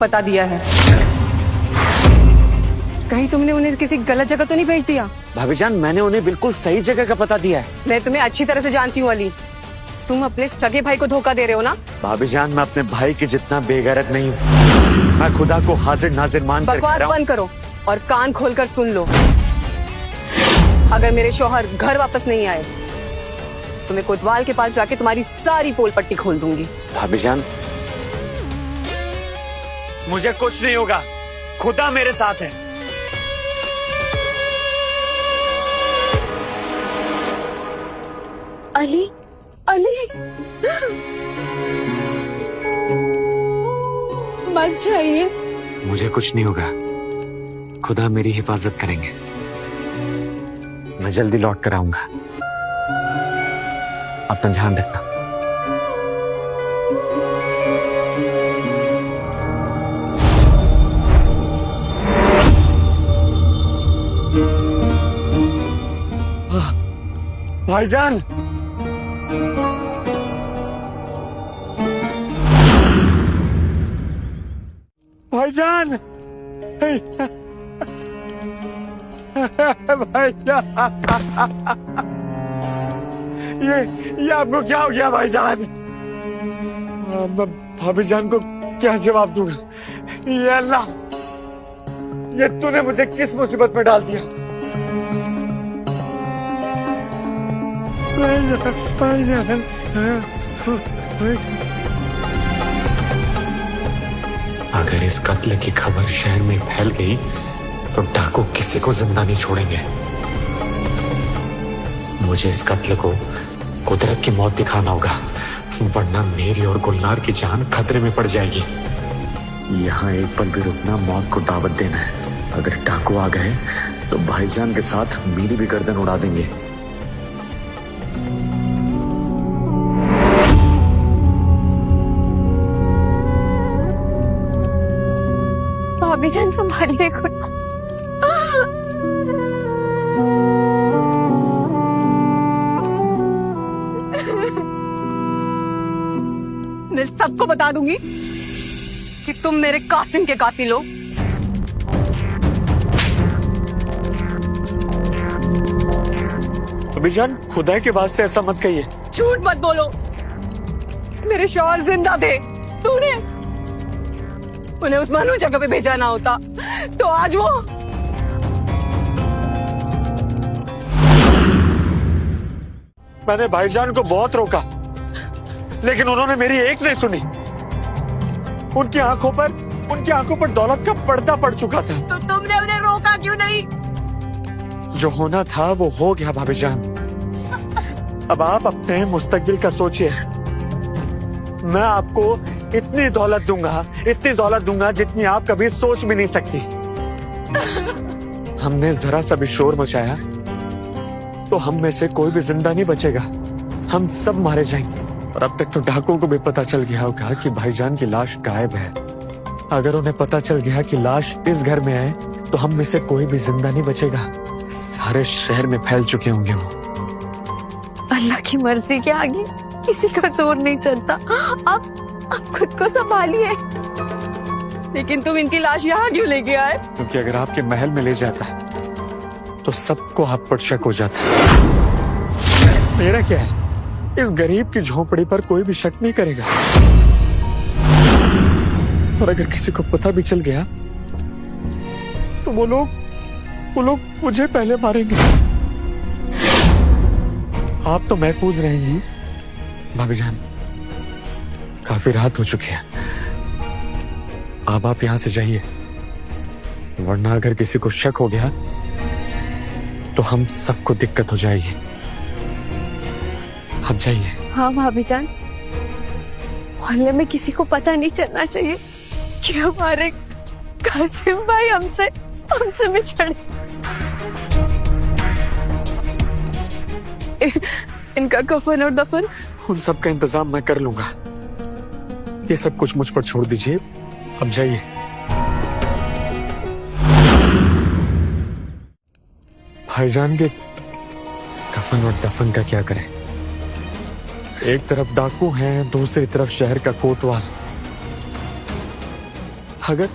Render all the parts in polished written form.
पता दिया है। कहीं तुमने उन्हें किसी गलत जगह तो नहीं भेज दिया? भाभी जान, मैंने उन्हें बिल्कुल सही जगह का पता दिया है। मैं तुम्हें अच्छी तरह से जानती हूँ अली, तुम अपने सगे भाई को धोखा दे रहे हो ना? भाभी जान, मैं अपने भाई के जितना बेगैरत नहीं हूँ। मैं खुदा को हाजिर नाजिर मान कर बकवास बंद करो और कान खोलकर सुन लो। अगर मेरे शौहर घर वापस नहीं आए तो मैं कोतवाल के पास जाके तुम्हारी सारी पोल पट्टी खोल दूंगी। भाभी जान, मुझे कुछ नहीं होगा, खुदा मेरे साथ है। अली, अली, मत जाइए। मुझे कुछ नहीं होगा, खुदा मेरी हिफाजत करेंगे। मैं जल्दी लौट कर आऊंगा, अपना ध्यान रखना। भाईजान, भाईजान, भाईजान, ये आपको क्या हो गया भाईजान? मैं भाभी जान को क्या जवाब दूंगा? ये अल्लाह, ये तूने मुझे किस मुसीबत में डाल दिया? भाईजान, अगर इस कत्ल की खबर शहर में फैल गई तो डाकू किसी को जिंदा नहीं छोड़ेंगे। मुझे इस कत्ल को कुदरत की मौत दिखाना होगा, वरना मेरी और गुलनार की जान खतरे में पड़ जाएगी। यहाँ एक पल भी रुकना मौत को दावत देना है। अगर डाकू आ गए तो भाईजान के साथ मेरी भी गर्दन उड़ा देंगे। भाभी जान, संभालिए खुद। मैं सबको बता दूंगी कि तुम मेरे कासिम के कातिल हो। भाभी जान, खुदा के वास्ते ऐसा मत कहिए। झूठ मत बोलो, मेरे शौहर जिंदा थे। तूने उन्हें उस मनु जगह पे भेजा ना होता तो आज वो मैंने भाईजान को बहुत रोका, लेकिन उन्होंने मेरी एक नहीं सुनी। उनकी आंखों पर दौलत का पर्दा पड़ चुका था। तो तुमने उन्हें रोका क्यों नहीं? जो होना था वो हो गया भाभी जान। अब आप अपने मुस्तकबिल का सोचिए। मैं आपको इतनी दौलत दूंगा जितनी आप कभी सोच भी नहीं सकती। हमने जरा सा भी शोर मचाया तो हम में से कोई भी जिंदा नहीं बचेगा, हम सब मारे जाएंगे। और अब तक तो डाकुओं को भी पता चल गया होगा कि भाईजान की लाश गायब है। अगर उन्हें पता चल गया कि लाश इस घर में है तो हम में से कोई भी जिंदा नहीं बचेगा। सारे शहर में फैल चुके होंगे वो। अल्लाह की मर्जी के आगे किसी का जोर नहीं चलता। आप खुद को संभालिए। लेकिन तुम इनकी लाश यहाँ क्यों लेके आए? क्योंकि अगर आपके महल में ले जाता तो सबको आप पर शक हो जाता। मेरा क्या है, इस गरीब की झोपड़ी पर कोई भी शक नहीं करेगा। और अगर किसी को पता भी चल गया तो वो लोग मुझे पहले मारेंगे। आप तो महफूज रहेंगी भाभी जान। काफी रात हो चुकी है, अब आप यहां से जाइए, वरना अगर किसी को शक हो गया तो हम सबको दिक्कत हो जाएगी। आप जाइए। हाँ भाभी जान, मोहल्ले में किसी को पता नहीं चलना चाहिए कि हमारे कासिम भाई हमसे बिछड़े। इनका कफन और दफन उन सब का इंतजाम मैं कर लूंगा। ये सब कुछ मुझ पर छोड़ दीजिए, अब जाइए। भाईजान के कफन और दफन का क्या करें? एक तरफ डाकू हैं, दूसरी तरफ शहर का कोतवाल। अगर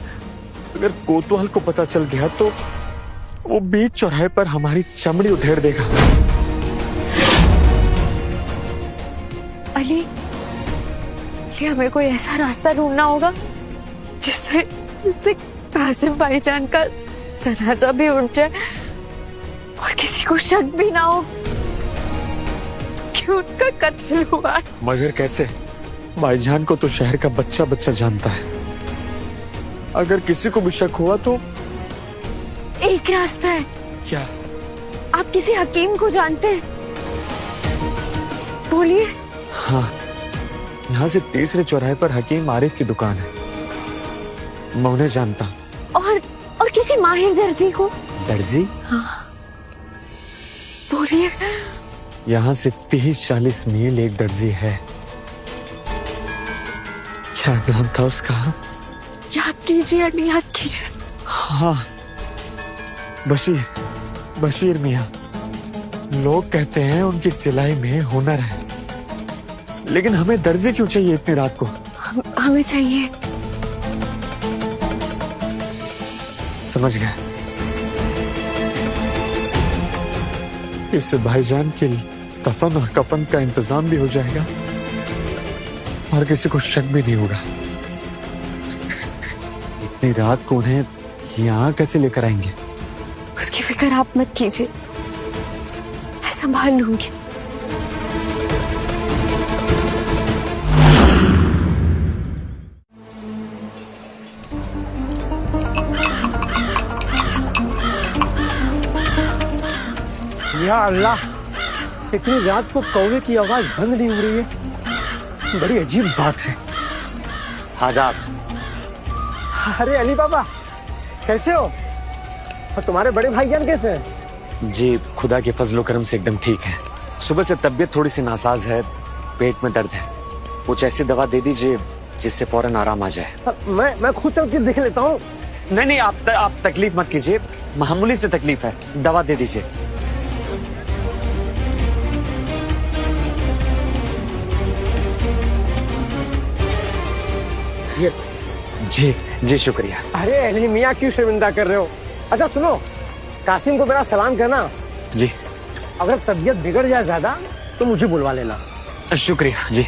अगर कोतवाल को पता चल गया तो वो बीच चौराहे पर हमारी चमड़ी उधेड़ देगा। अली, ये हमें कोई ऐसा रास्ता ढूंढना होगा जिससे जिससे कासिम भाईजान का जनाजा भी उठ जाए और किसी को शक भी ना हो कि उनका कत्ल हुआ है। मगर कैसे? भाईजान को तो शहर का बच्चा बच्चा जानता है। अगर किसी को भी शक हुआ तो एक रास्ता है। क्या? आप किसी हकीम को जानते हैं? बोलिए। हाँ, यहाँ से तीसरे चौराहे पर हकीम आरिफ की दुकान है, मैं उन्हें जानता। और किसी माहिर दर्जी को? दर्जी? हाँ, बोलिए। यहाँ से 30-40 मील एक दर्जी है। क्या नाम था उसका? याद कीजिए अली, याद कीजिए। हाँ, बशीर मियाँ। लोग कहते हैं उनकी सिलाई में हुनर है, लेकिन हमें दर्जी क्यों चाहिए इतनी रात को? हमें चाहिए। समझ गया। इससे भाईजान के दफन और कफन का इंतजाम भी हो जाएगा और किसी को शक भी नहीं होगा। इतनी रात को उन्हें यहाँ कैसे लेकर आएंगे? उसकी फिक्र आप मत कीजिए, मैं संभाल लूंगी। या अल्लाह, इतनी रात को कौवे की आवाज बंद नहीं हो रही है, बड़ी अजीब बात है। आदाब। अरे अली बाबा, कैसे हो? और तुम्हारे बड़े भाईजान कैसे हैं? जी खुदा के फजलो करम से एकदम ठीक है। सुबह से तबीयत थोड़ी सी नासाज है, पेट में दर्द है। कुछ ऐसी दवा दे दीजिए जिससे फौरन आराम आ जाए। मैं खुद चल के देख लेता हूँ। नहीं, आप तकलीफ मत कीजिए, मामूली से तकलीफ है, दवा दे दीजिए। ये जी शुक्रिया। अरे अली मियाँ, क्यों शर्मिंदा कर रहे हो? अच्छा सुनो, कासिम को मेरा सलाम करना। जी। अगर तबीयत बिगड़ जाए ज्यादा तो मुझे बुलवा लेना। शुक्रिया जी।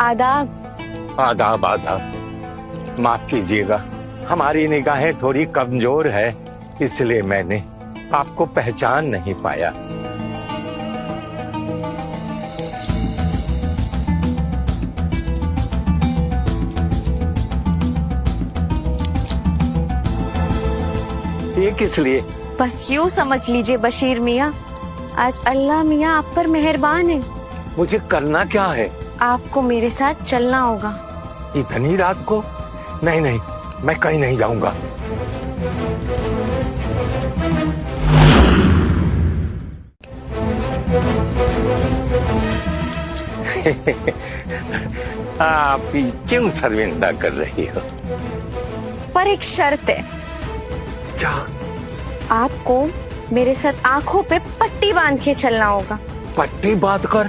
आदाब। आदाब आदाब। माफ कीजिएगा, हमारी निगाहें थोड़ी कमजोर है, इसलिए मैंने आपको पहचान नहीं पाया। ये किस लिए? बस यूं समझ लीजिए बशीर मियाँ, आज अल्लाह मियाँ आप पर मेहरबान है। मुझे करना क्या है? आपको मेरे साथ चलना होगा। इतनी रात को? नहीं, मैं कहीं नहीं जाऊंगा। आप ही क्यों शर्मिंदा कर रही हो? पर एक शर्त है। क्या? आपको मेरे साथ आंखों पे पट्टी बांध के चलना होगा। पट्टी बात कर?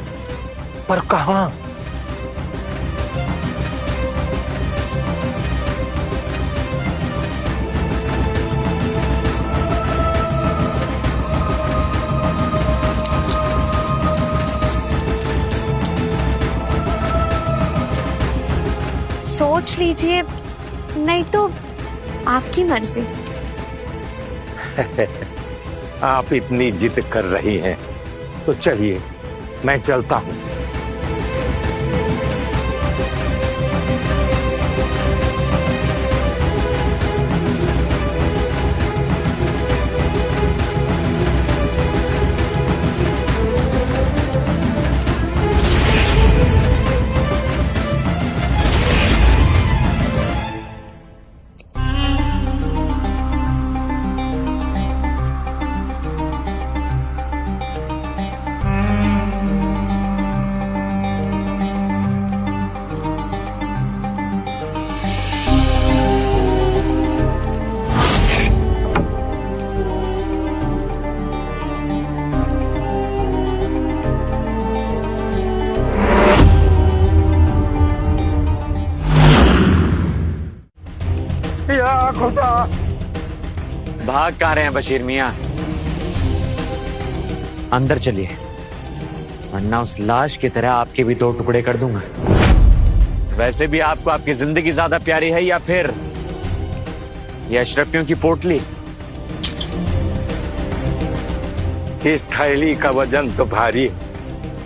पर कहाँ? सोच लीजिए, नहीं तो आपकी मर्जी। आप इतनी जिद कर रही हैं तो चलिए मैं चलता हूँ। या खुदा। भाग कहाँ रहे हैं बशीर मियाँ? अंदर चलिए, वरना उस लाश की तरह आपके भी दो टुकड़े कर दूंगा। वैसे भी आपको आपकी जिंदगी ज्यादा प्यारी है या फिर ये अशरफियों की पोटली? इस थैली का वजन तो भारी,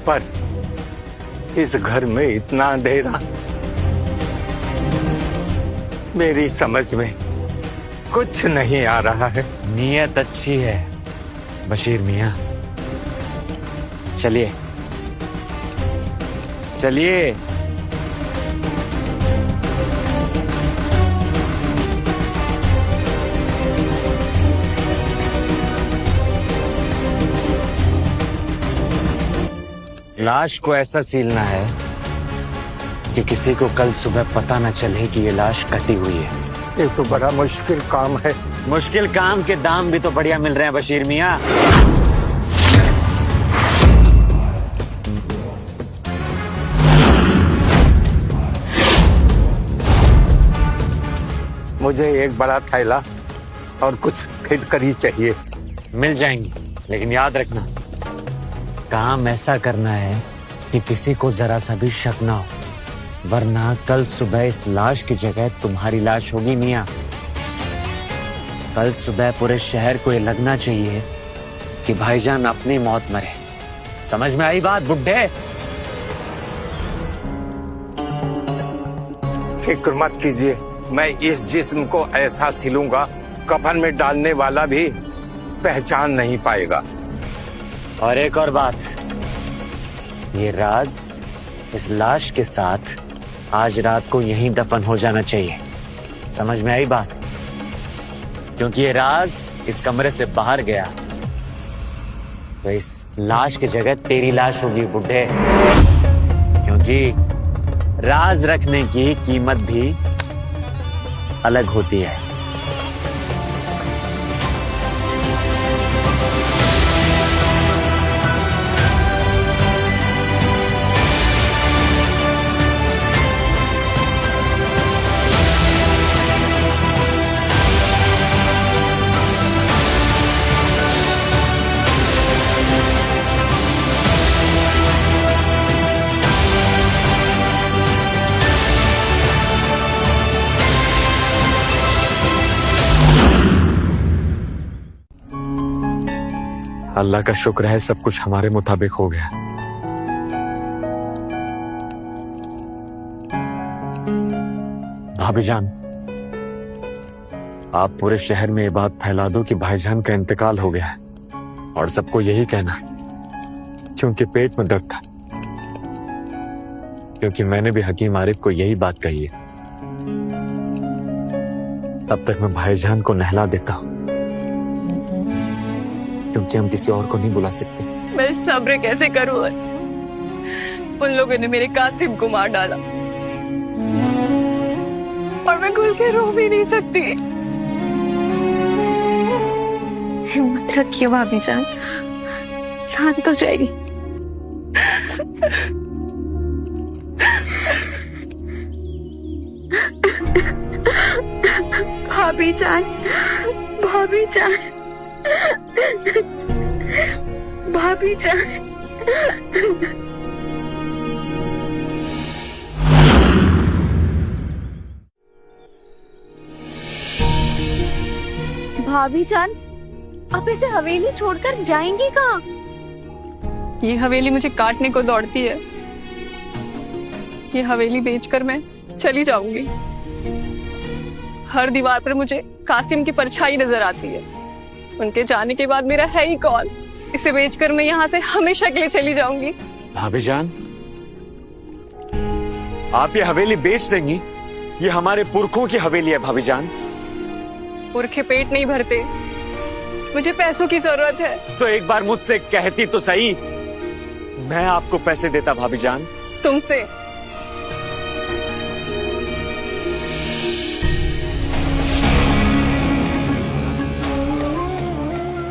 पर इस घर में इतना अंधेरा, मेरी समझ में कुछ नहीं आ रहा है। नीयत अच्छी है बशीर मियाँ, चलिए चलिए। लाश को ऐसा सीलना है कि किसी को कल सुबह पता न चले कि ये लाश कटी हुई है। ये तो बड़ा मुश्किल काम है। मुश्किल काम के दाम भी तो बढ़िया मिल रहे हैं बशीर मियाँ। मुझे एक बड़ा थैला और कुछ फिटकरी चाहिए। मिल जाएंगी, लेकिन याद रखना काम ऐसा करना है कि किसी को जरा सा भी शक ना हो, वरना कल सुबह इस लाश की जगह तुम्हारी लाश होगी मियाँ। कल सुबह पूरे शहर को ये लगना चाहिए कि भाईजान अपनी मौत मरे। समझ में आई बात बुड्ढे? फिक्र मत कीजिए, मैं इस जिस्म को ऐसा सिलूंगा कफन में डालने वाला भी पहचान नहीं पाएगा। और एक और बात, ये राज इस लाश के साथ आज रात को यहीं दफन हो जाना चाहिए। समझ में आई बात? क्योंकि ये राज इस कमरे से बाहर गया तो इस लाश की जगह तेरी लाश होगी बुड्ढे। क्योंकि राज रखने की कीमत भी अलग होती है। अल्लाह का शुक्र है सब कुछ हमारे मुताबिक हो गया। भाभी जान, आप पूरे शहर में ये बात फैला दो कि भाईजान का इंतकाल हो गया है, और सबको यही कहना कि उनके पेट में दर्द था, क्योंकि मैंने भी हकीम आरिफ को यही बात कही है। तब तक मैं भाईजान को नहला देता हूं, क्योंकि हम किसी और को नहीं बुला सकते। मैं सब्र कैसे करूं? उन लोगों ने मेरे कासिम को मार डाला और मैं खुल के रो भी नहीं सकती। हिम्मत रखिए भाभी जान, शांत हो जाएगी। भाभी जान, भाभी जान, भाभी जान। भाभी जान, आप इसे हवेली छोड़कर जाएंगी कहाँ? ये हवेली मुझे काटने को दौड़ती है। ये हवेली बेचकर मैं चली जाऊंगी। हर दीवार पर मुझे कासिम की परछाई नजर आती है। उनके जाने के बाद मेरा है ही कौन? इसे बेचकर मैं यहाँ से हमेशा के लिए चली जाऊंगी। भाभी जान, आप ये हवेली बेच देंगी? ये हमारे पुरखों की हवेली है भाभी जान। पुरखे पेट नहीं भरते, मुझे पैसों की जरूरत है। तो एक बार मुझसे कहती तो सही, मैं आपको पैसे देता भाभी जान। तुमसे?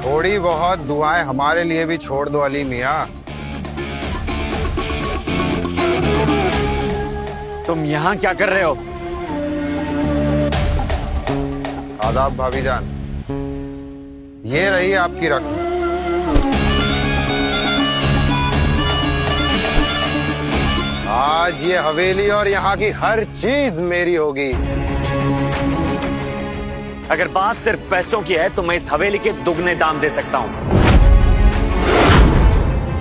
थोड़ी बहुत दुआएं हमारे लिए भी छोड़ दो अली मियाँ। तुम यहाँ क्या कर रहे हो? आदाब भाभी जान, ये रही आपकी रकम। आज ये हवेली और यहाँ की हर चीज मेरी होगी। अगर बात सिर्फ पैसों की है तो मैं इस हवेली के दुगने दाम दे सकता हूँ।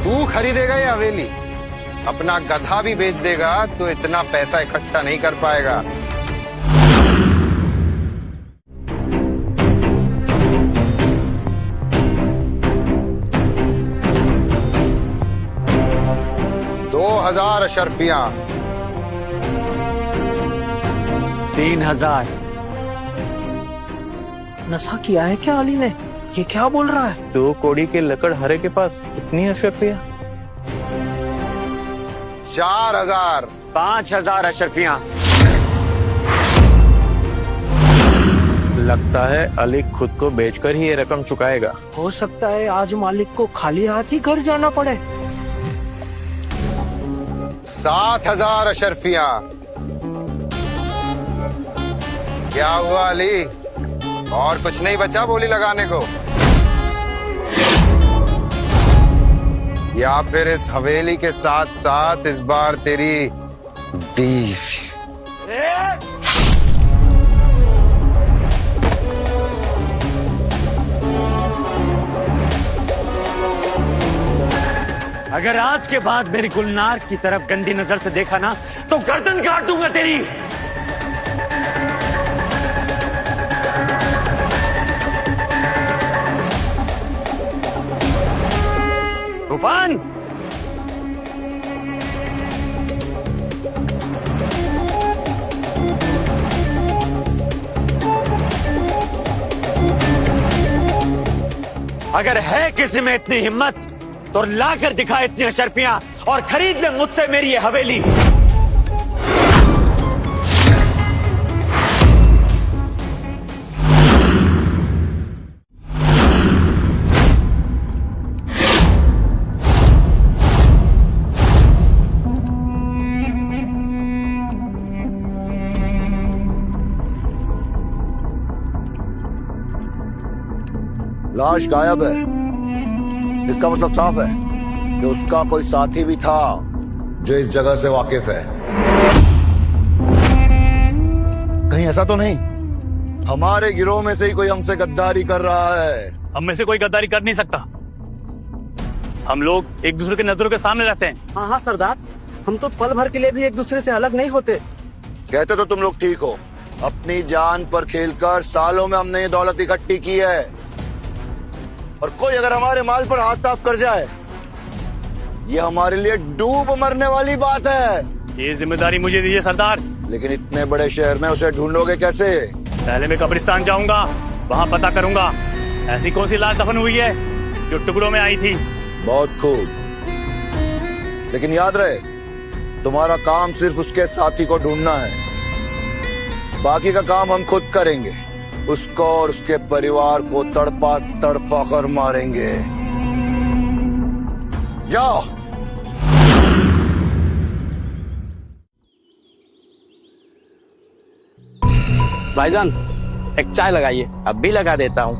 तू खरीदेगा ये हवेली, अपना गधा भी बेच देगा तो इतना पैसा इकट्ठा नहीं कर पाएगा। हजार अशरफियां। 3000। नशा किया है क्या अली ने? ये क्या बोल रहा है? 2 कौड़ी के लकड़ हरे के पास इतनी अशरफियां। 4000। 5000 अशरफियां। लगता है अली खुद को बेचकर ही ये रकम चुकाएगा। हो सकता है आज मालिक को खाली हाथ ही घर जाना पड़े। 7000 अशरफियां। क्या हुआ अली, और कुछ नहीं बचा बोली लगाने को? या फिर इस हवेली के साथ साथ इस बार तेरी बीवी? अगर आज के बाद मेरी गुलनार की तरफ गंदी नजर से देखा ना तो गर्दन काट दूंगा तेरी। तूफान, अगर है किसी में इतनी हिम्मत तो लाकर दिखा इतनी अशरफियां और खरीद ले मुझसे मेरी ये हवेली। लाश गायब है, इसका मतलब साफ है कि उसका कोई साथी भी था जो इस जगह से वाकिफ है। कहीं ऐसा तो नहीं हमारे गिरोह में से ही कोई हमसे गद्दारी कर रहा है? हम में से कोई गद्दारी कर नहीं सकता। हम लोग एक दूसरे के नजरों के सामने रहते हैं। हाँ हाँ सरदार, हम तो पल भर के लिए भी एक दूसरे से अलग नहीं होते। कहते तो तुम लोग ठीक हो, अपनी जान पर खेलकर सालों में हमने ये दौलत इकट्ठी की है, और कोई अगर हमारे माल पर हाथ साफ कर जाए ये हमारे लिए डूब मरने वाली बात है। ये जिम्मेदारी मुझे दीजिए सरदार। लेकिन इतने बड़े शहर में उसे ढूंढोगे कैसे? पहले मैं कब्रिस्तान जाऊंगा, वहाँ पता करूंगा ऐसी कौन सी लाश दफन हुई है जो टुकड़ों में आई थी। बहुत खूब, लेकिन याद रहे तुम्हारा काम सिर्फ उसके साथी को ढूंढना है, बाकी का काम हम खुद करेंगे। उसको और उसके परिवार को तड़पा तड़पा कर मारेंगे। जाओ। भाईजान एक चाय लगाइए। अब भी लगा देता हूँ।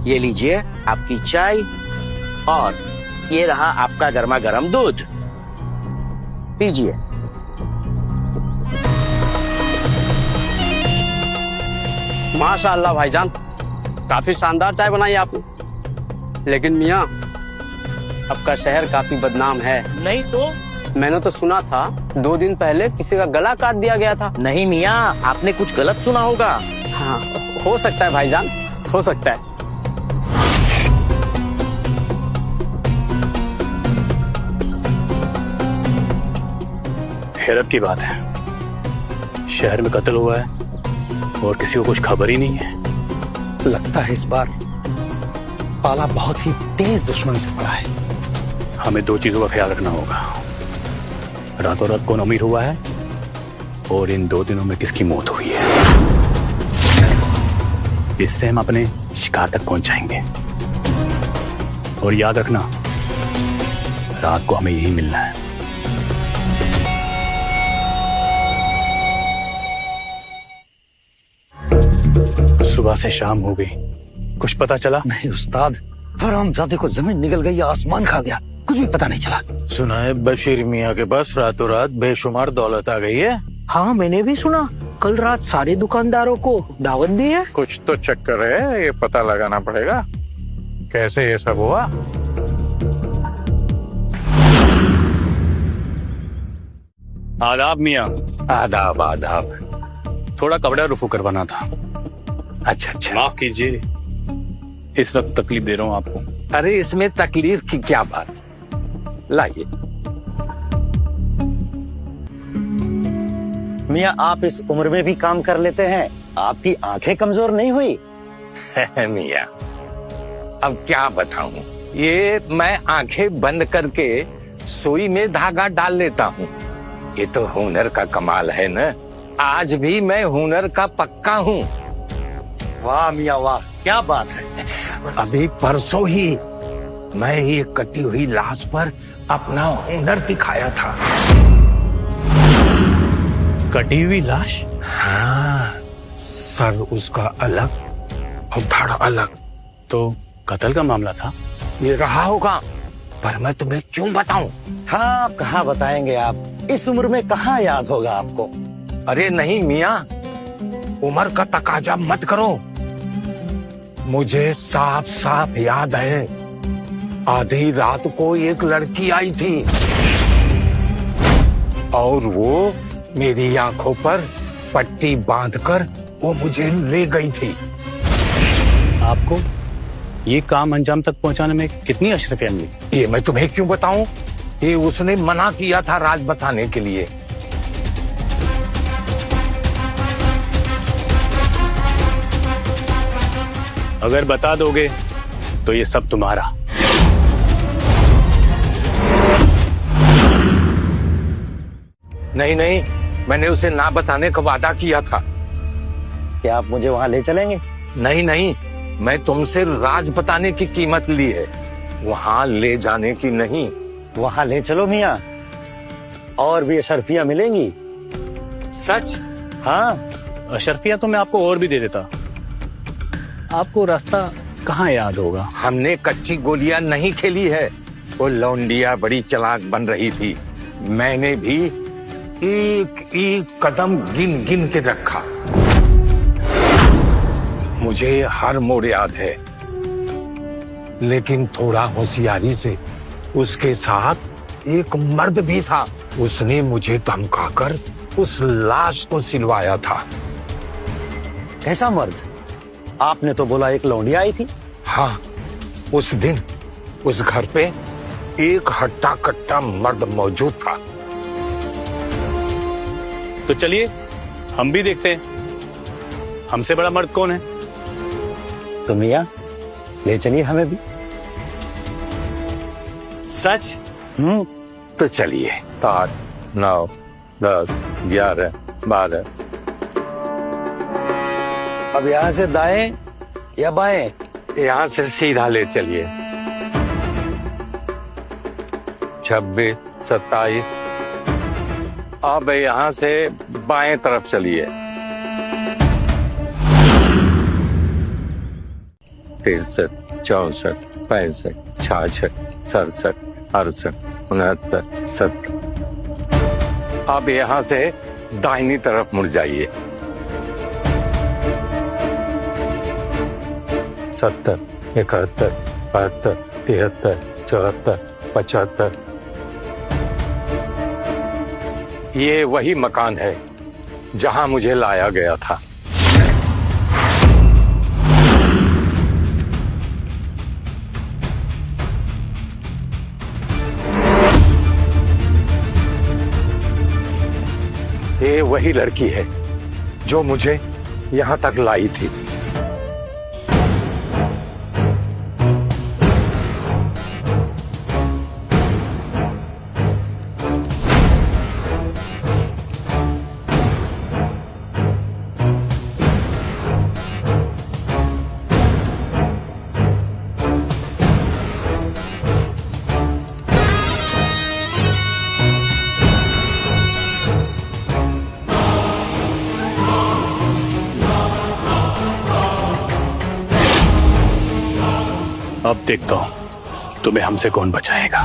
ये लीजिए आपकी चाय, और ये रहा आपका गर्मा गर्म दूध, पीजिए। माशाअल्लाह भाईजान, काफी शानदार चाय बनाई आपने। लेकिन मियाँ, आपका शहर काफी बदनाम है। नहीं तो? मैंने तो सुना था 2 दिन पहले किसी का गला काट दिया गया था। नहीं मियाँ, आपने कुछ गलत सुना होगा। हाँ, हो सकता है भाईजान, हो सकता है। हैरत की बात है, शहर में कत्ल हुआ है और किसी को कुछ खबर ही नहीं है। लगता है इस बार पाला बहुत ही तेज दुश्मन से पड़ा है। हमें 2 चीजों का ख्याल रखना होगा, रातों रात कौन अमीर हुआ है और इन 2 दिनों में किसकी मौत हुई है। इससे हम अपने शिकार तक पहुंच जाएंगे। और याद रखना, रात को हमें यही मिलना है। सुबह से शाम हो गई, कुछ पता चला? नहीं उस्ताद, हरामजादे को जमीन निगल गई या आसमान खा गया, कुछ भी पता नहीं चला। सुना है बशीर मियाँ के पास रातों रात बेशुमार दौलत आ गई है। हाँ मैंने भी सुना, कल रात सारे दुकानदारों को दावत दी है। कुछ तो चक्कर है, ये पता लगाना पड़ेगा कैसे ये सब हुआ। आदाब मियाँ। आदाब आदाब। थोड़ा कपड़ा रुफू करवाना था। अच्छा अच्छा, माफ कीजिए, इस वक्त तकलीफ दे रहा हूँ आपको। अरे इसमें तकलीफ की क्या बात, लाइए। मियाँ आप इस उम्र में भी काम कर लेते हैं, आपकी आंखें कमजोर नहीं हुई? मियाँ अब क्या बताऊं, ये मैं आंखें बंद करके सुई में धागा डाल लेता हूँ। ये तो हुनर का कमाल है ना, आज भी मैं हुनर का पक्का हूँ। वाह मियाँ वाह, क्या बात है। अभी परसों ही मैं ये कटी हुई लाश पर अपना हुनर दिखाया था। कटी हुई लाश? हाँ, सर उसका अलग और धड़ अलग। तो कत्ल का मामला था? ये रहा होगा, पर मैं तुम्हें क्यों बताऊं? हाँ आप कहाँ बताएंगे, आप इस उम्र में कहाँ याद होगा आपको। अरे नहीं मियाँ, उम्र का तकाजा मत करो। मुझे साफ साफ याद है, आधी रात को एक लड़की आई थी और वो मेरी आंखों पर पट्टी बांधकर वो मुझे ले गई थी। आपको ये काम अंजाम तक पहुंचाने में कितनी अशरफियत मिली? ये मैं तुम्हें क्यों बताऊं, ये उसने मना किया था राज बताने के लिए। अगर बता दोगे तो ये सब तुम्हारा। नहीं नहीं, मैंने उसे ना बताने का वादा किया था। क्या आप मुझे वहाँ ले चलेंगे? नहीं नहीं, मैं तुमसे राज बताने की कीमत ली है, वहाँ ले जाने की नहीं। वहाँ ले चलो मियाँ, और भी अशरफियाँ मिलेंगी। सच? हाँ। अशरफिया तो मैं आपको और भी दे देता, आपको रास्ता कहाँ याद होगा? हमने कच्ची गोलियां नहीं खेली है, वो लौंडिया बड़ी चालाक बन रही थी। मैंने भी एक एक कदम गिन गिन के रखा। मुझे हर मोड़ याद है, लेकिन थोड़ा होशियारी से उसके साथ एक मर्द भी था। उसने मुझे धमकाकर उस लाश को सिलवाया था। कैसा मर्द? आपने तो बोला एक लौंडिया आई थी। हाँ, उस दिन उस घर पे एक हट्टा कट्टा मर्द मौजूद था। तो चलिए हम भी देखते हैं, हमसे बड़ा मर्द कौन है। तो मियाँ ले चलिए हमें भी। सच? तो चलिए। 8, 9, 10, 11, 12। अब यहाँ से दाएं या बाएं? यहाँ से सीधा ले चलिए। 26, 27। अब यहाँ से बाएं तरफ चलिए। 63, 64, 65, 66, 67, 68, 69, 70। अब यहाँ से दाहिनी तरफ मुड़ जाइए। 70, 71, 72, 73, 74, 75। ये वही मकान है जहां मुझे लाया गया था। ये वही लड़की है जो मुझे यहां तक लाई थी। अब देखता हूं तुम्हें हमसे कौन बचाएगा।